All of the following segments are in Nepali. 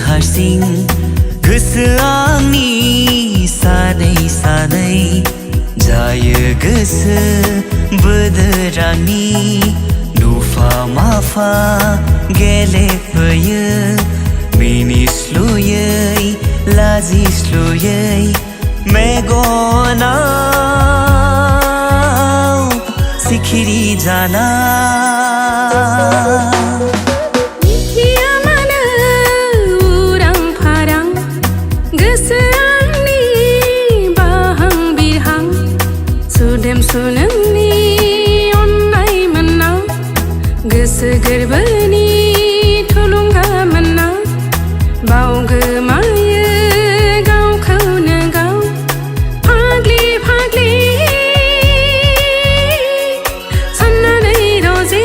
हारसिं गोसो आंनि सानै सानै जायो गोसो बोदोरानि नुफा माफा गेलेफैयो मिनिस्लुयै लाजिस्लुयै मेगनाव सिखिरि जाना सुनोंनि अन्नाय मोनना गोसो गोरबोनि थुलुंगा मोनना बावगोमायो गावखौनो गाव फाग्लि फाग्लि साननानै रजे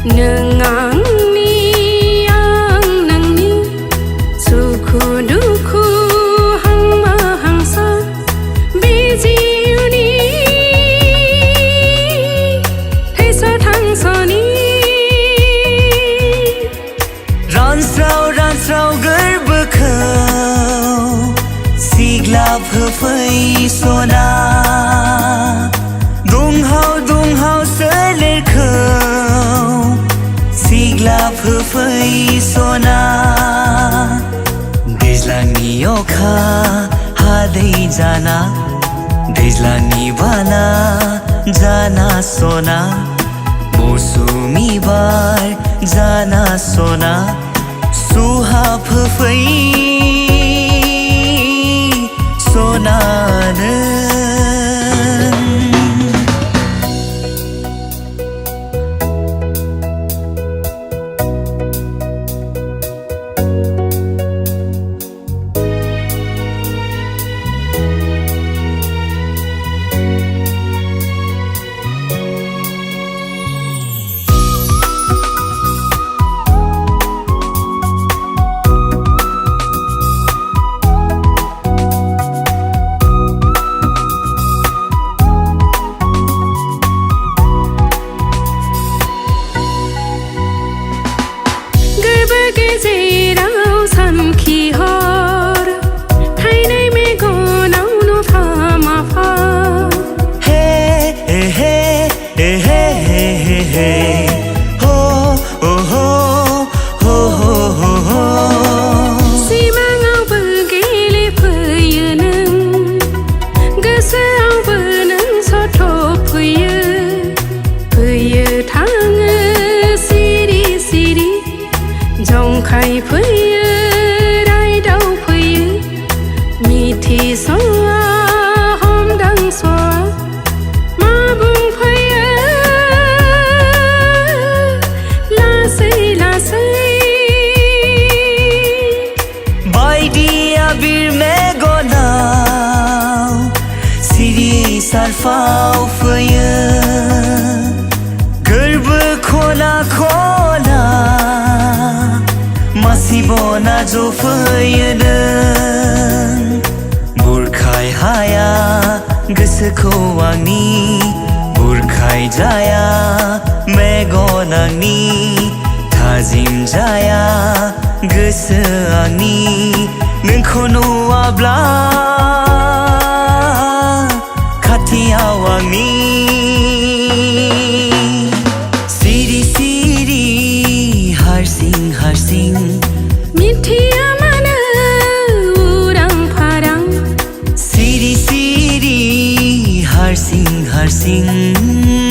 नों आंनि आं नोंनि सुखु दुखु हांमा हांसा बे जिउनि थैस' थांस'नि रानस्राव रानस्राव गोरबोखौ सिग्लाब होफैस'ना दुंहाव दुंहाव सोलेरखौ सिग्लाब होफैस'ना दैज्लांनि अखा हादै जाना दैज्लांनि बाना जाना सना मौसुमि बार जाना सना सुहाब होफैस'नानो गेजेराव सानखिहर थाइनै मेगनाव नुफा माफा हे हे हे हे हे हे हो हो हो हो हो हो हो सिमाङावबो गेलेफैयो नों गोसोआवबो नों सथ'फैयो फैयो थाङो सिरि सिरि जंखाय फैयो रायदाव फैयो मिथिस'आ हमदांस'आ मा बुंफैयो लासै लासै बायदि आबिर मेगनाव सिरि सारफाव फैयो गोरबो खना खना मासिबना जफैयो नों बुरखाय हाया गोसोखौ आंनि बुरखाय जाया मेगन आंनि थाजिम जाया गोसो आंनि नोंखौ नुवाब्ला खाथियाव आंनि हारसिं हारसिं